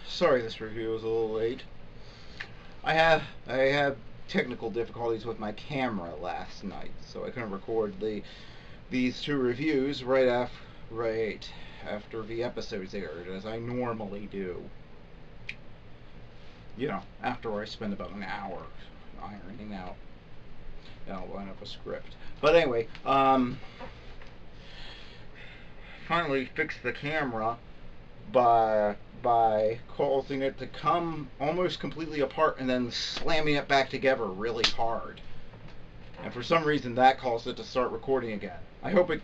Sorry this review is a little late. I have technical difficulties with my camera last night, so I couldn't record these two reviews right after the episodes aired, as I normally do. You know, after I spend about an hour ironing out the outline of a script. But anyway, finally fixed the camera by causing it to come almost completely apart and then slamming it back together really hard. And for some reason that caused it to start recording again. I hope it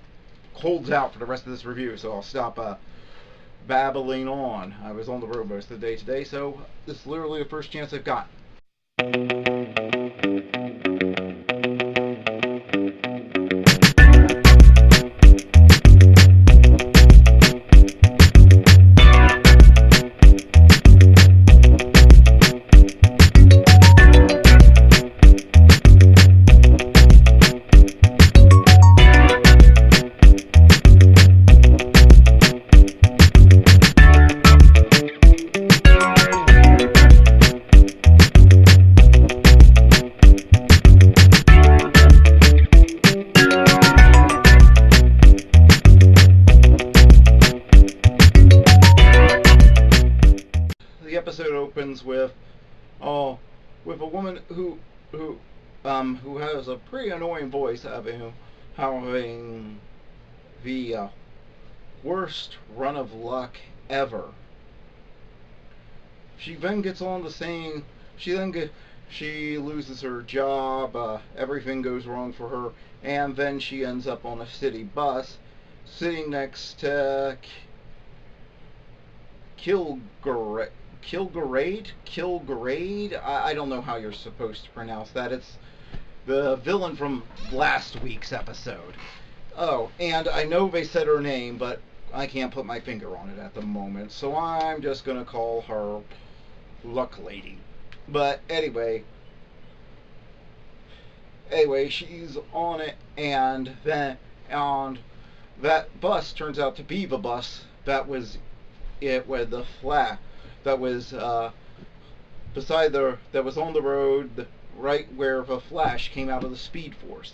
holds out for the rest of this review, so I'll stop babbling on. I was on the road most of the day today, so this is literally the first chance I've got. The episode opens with a woman who has a pretty annoying voice, having the worst run of luck ever. She then gets on to saying she loses her job, everything goes wrong for her, and then she ends up on a city bus sitting next to Kilgrade. I don't know how you're supposed to pronounce that. It's the villain from last week's episode. Oh, and I know they said her name, but I can't put my finger on it at the moment, so I'm just gonna call her Luck Lady. But anyway, she's on it, and that bus turns out to be the bus that was it with the flat that was that was on the road right where the Flash came out of the Speed Force.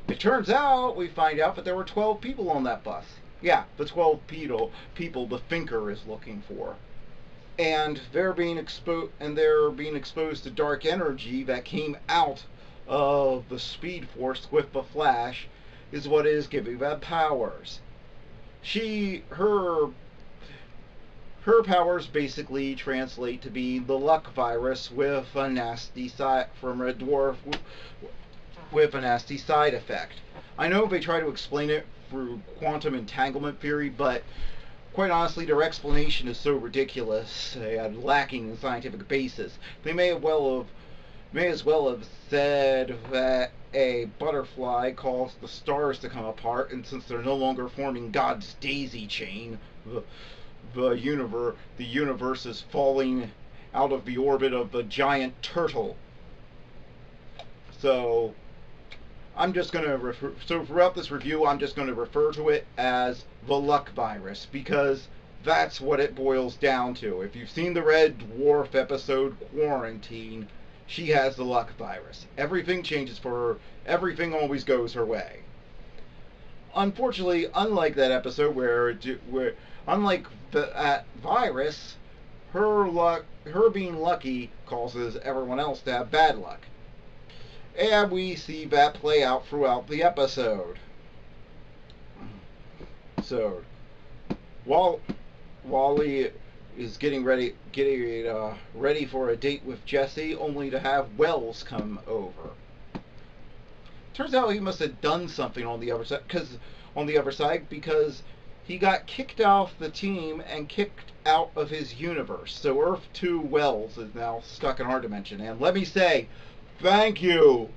It turns out we find out that there were 12 people on that bus. Yeah, the 12 people the Thinker is looking for, and they're being exposed to dark energy that came out of the Speed Force with the Flash, is what is giving them powers. Her powers basically translate to be the luck virus with a nasty side effect. I know they try to explain it through quantum entanglement theory, but quite honestly, their explanation is so ridiculous and lacking in scientific basis. They may as well have said that a butterfly caused the stars to come apart, and since they're no longer forming God's daisy chain, the universe is falling out of the orbit of the giant turtle. So throughout this review, I'm just going to refer to it as the luck virus, because that's what it boils down to. If you've seen the Red Dwarf episode Quarantine, she has the luck virus. Everything changes for her. Everything always goes her way. Unfortunately, unlike that episode unlike that virus, her being lucky causes everyone else to have bad luck. And we see that play out throughout the episode. So, Wally is getting ready for a date with Jesse, only to have Wells come over. Turns out he must have done something on the other side, because he got kicked off the team and kicked out of his universe. So Earth 2 Wells is now stuck in our dimension. And let me say, thank you,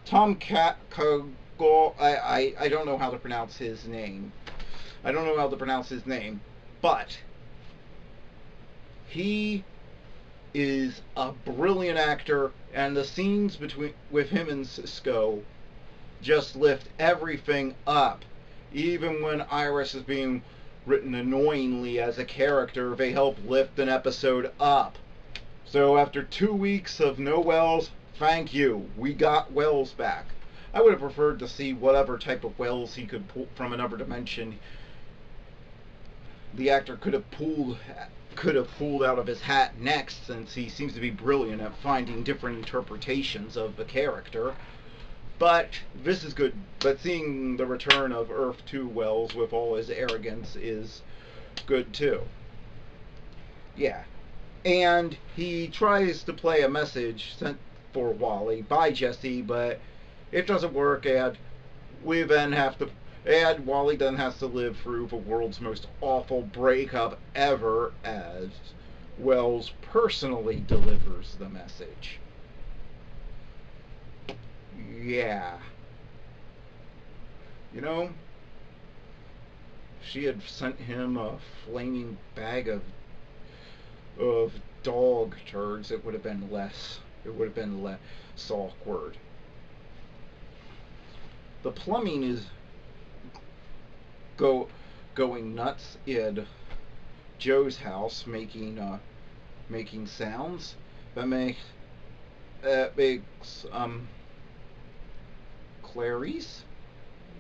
Tom Kagol. I don't know how to pronounce his name. But he is a brilliant actor, and the scenes with him and Cisco just lift everything up. Even when Iris is being written annoyingly as a character, they help lift an episode up. So after 2 weeks of no Wells, thank you, we got Wells back. I would have preferred to see whatever type of Wells he could pull from another dimension. The actor could have pulled out of his hat next, since he seems to be brilliant at finding different interpretations of the character. But this is good. But seeing the return of Earth 2 Wells with all his arrogance is good too. Yeah. And he tries to play a message sent for Wally by Jesse, but it doesn't work, and Wally then has to live through the world's most awful breakup ever as Wells personally delivers the message. Yeah. You know, she had sent him a flaming bag of dog turds, it would have been less awkward. The plumbing is going nuts in Joe's house, making sounds that makes Clarice.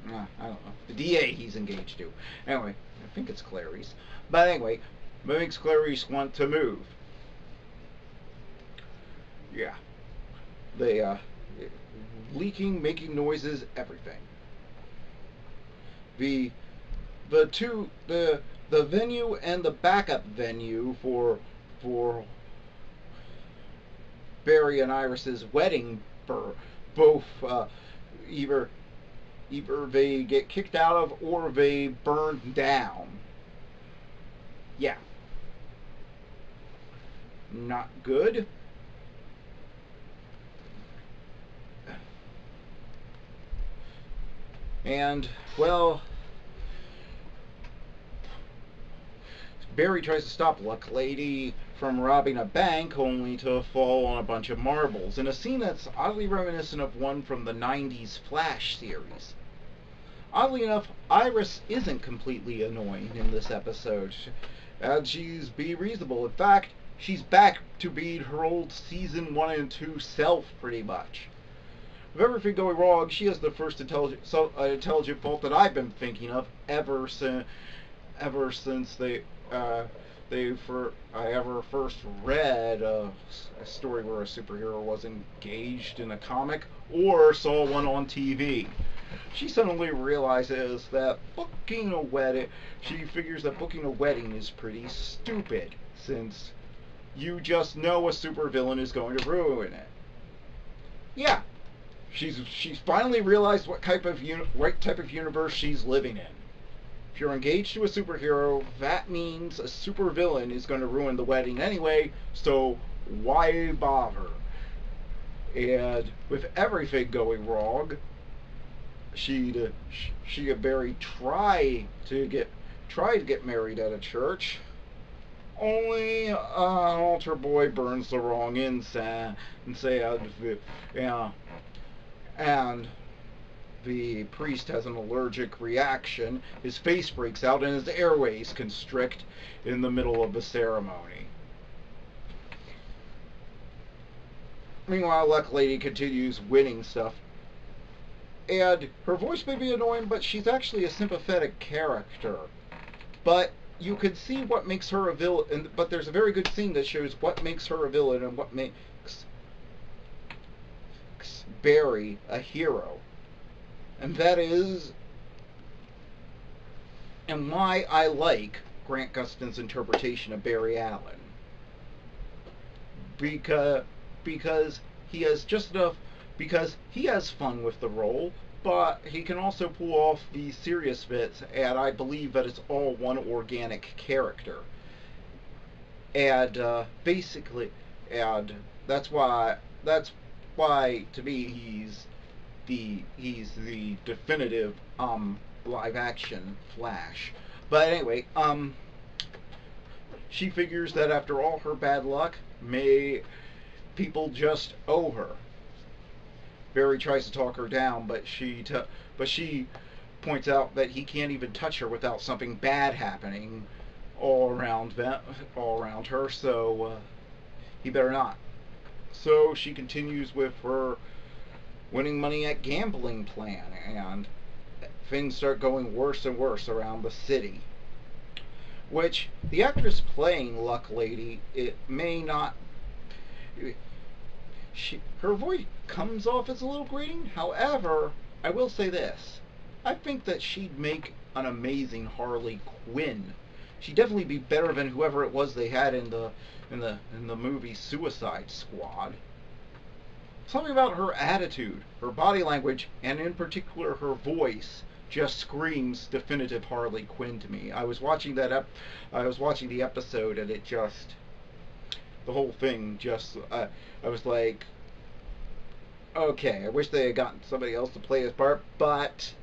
I don't know, the DA he's engaged to. Anyway, I think it's Clarice. But anyway, that makes Clarice want to move. Yeah. They leaking, making noises, everything. The venue and the backup venue for Barry and Iris's wedding for both either they get kicked out of or they burn down. Yeah. Not good. And, well, Barry tries to stop Luck Lady from robbing a bank, only to fall on a bunch of marbles, in a scene that's oddly reminiscent of one from the 90s Flash series. Oddly enough, Iris isn't completely annoying in this episode, and she's being reasonable. In fact, she's back to being her old season 1 and 2 self, pretty much. With everything going wrong, she has the first intelligent fault that I've been thinking of ever since I ever first read a story where a superhero was engaged in a comic or saw one on TV. She suddenly realizes that she figures that booking a wedding is pretty stupid, since you just know a supervillain is going to ruin it. Yeah. She's finally realized what type of universe she's living in. If you're engaged to a superhero, that means a supervillain is going to ruin the wedding anyway, so why bother? And with everything going wrong, she and Barry try to get married at a church. Only an altar boy burns the wrong incense, and the priest has an allergic reaction. His face breaks out and his airways constrict in the middle of the ceremony. Meanwhile, Luck Lady continues winning stuff. And her voice may be annoying, but she's actually a sympathetic character. But you can see what makes her a villain. But there's a very good scene that shows what makes her a villain and what makes Barry a hero. And that is, and why I like Grant Gustin's interpretation of Barry Allen. Because he has fun with the role, but he can also pull off the serious bits, and I believe that it's all one organic character. And that's why to me he's the definitive live action Flash. But anyway, she figures that after all her bad luck, people just owe her. Barry tries to talk her down, but she points out that he can't even touch her without something bad happening all around her, so he better not. So she continues with her winning money at gambling plan, and things start going worse and worse around the city. Which the actress playing Luck Lady, it may not. Her voice comes off as a little grating. However, I will say this: I think that she'd make an amazing Harley Quinn. She'd definitely be better than whoever it was they had in the movie Suicide Squad. Something about her attitude, her body language, and in particular her voice just screams definitive Harley Quinn to me. I was watching the episode, and it just, the whole thing just, I was like, okay, I wish they had gotten somebody else to play his part, but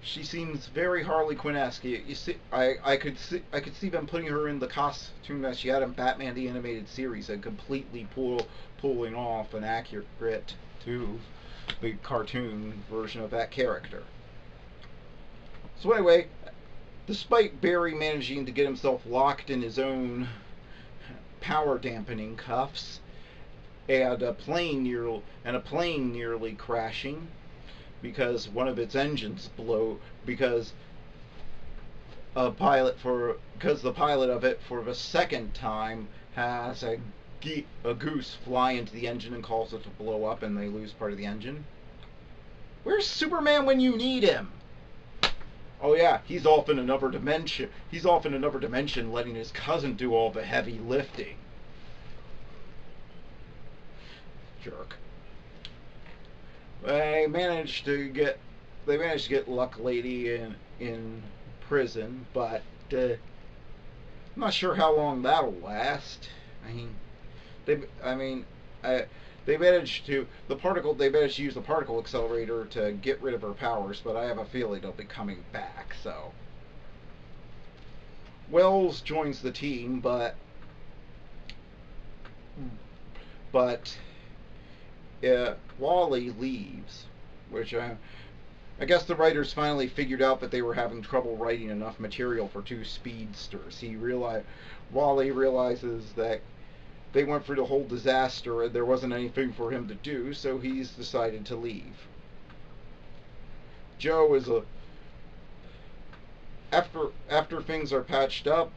she seems very Harley Quinn-esque. You see, I could see them putting her in the costume that she had in Batman the Animated Series and completely pulling off an accurate to the cartoon version of that character. So anyway, despite Barry managing to get himself locked in his own power dampening cuffs, and a plane nearly crashing because one of its engines because the pilot of it for the second time has a goose fly into the engine and cause it to blow up, and they lose part of the engine. Where's Superman when you need him? Oh yeah, he's off in another dimension. He's off in another dimension letting his cousin do all the heavy lifting. Jerk. They managed to get Luck Lady in prison, but I'm not sure how long that'll last. They managed to use the particle accelerator to get rid of her powers, but I have a feeling they'll be coming back. So Wells joins the team, but Wally leaves, which I guess the writers finally figured out that they were having trouble writing enough material for two speedsters. Wally realizes that they went through the whole disaster and there wasn't anything for him to do, so he's decided to leave. Joe is after things are patched up,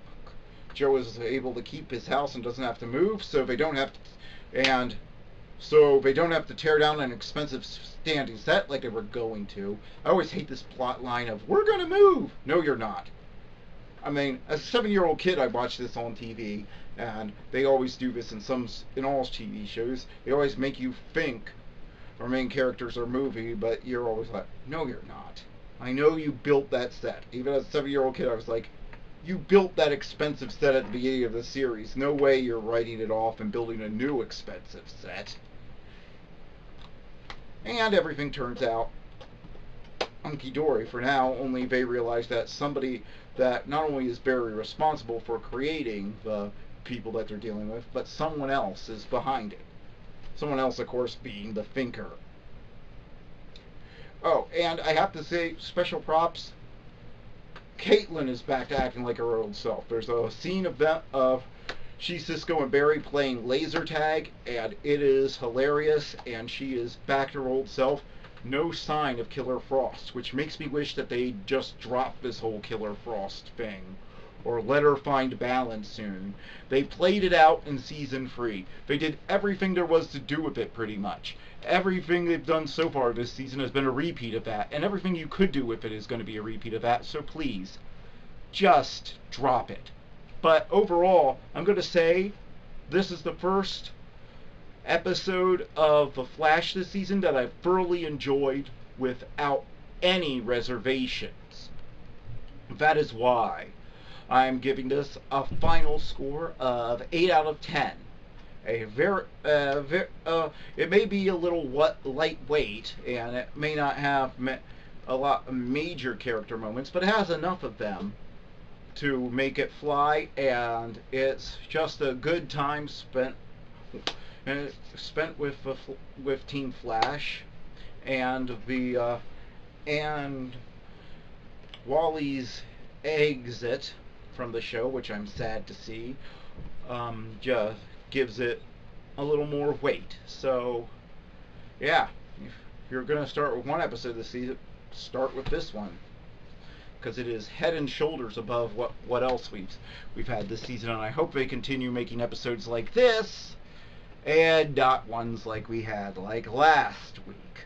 Joe is able to keep his house and doesn't have to move, so they don't have to tear down an expensive standing set like they were going to. I always hate this plot line of, we're going to move! No, you're not. I mean, as a 7-year-old kid, I watched this on TV, and they always do this in all TV shows. They always make you think our main characters are moving, but you're always like, no, you're not. I know you built that set. Even as a 7-year-old kid, I was like, you built that expensive set at the beginning of the series. No way you're writing it off and building a new expensive set. And everything turns out hunky-dory for now, only they realize that somebody that not only is very responsible for creating the people that they're dealing with, but someone else is behind it. Someone else, of course, being the thinker. Oh, and I have to say, special props, Caitlin is back to acting like her old self. There's a scene of she, Cisco, and Barry playing laser tag, and it is hilarious, and she is back to her old self. No sign of Killer Frost, which makes me wish that they just drop this whole Killer Frost thing, or let her find balance soon. They played it out in Season 3. They did everything there was to do with it, pretty much. Everything they've done so far this season has been a repeat of that, and everything you could do with it is going to be a repeat of that, so please, just drop it. But overall, I'm going to say this is the first episode of The Flash this season that I've thoroughly enjoyed without any reservations. That is why I'm giving this a final score of 8 out of 10. It may be a little lightweight, and it may not have a lot of major character moments, but it has enough of them to make it fly, and it's just a good time spent with Team Flash, and Wally's exit from the show, which I'm sad to see, just gives it a little more weight. So, yeah, if you're going to start with one episode this season, start with this one, because it is head and shoulders above what else we've had this season, and I hope they continue making episodes like this and not ones like we had like last week.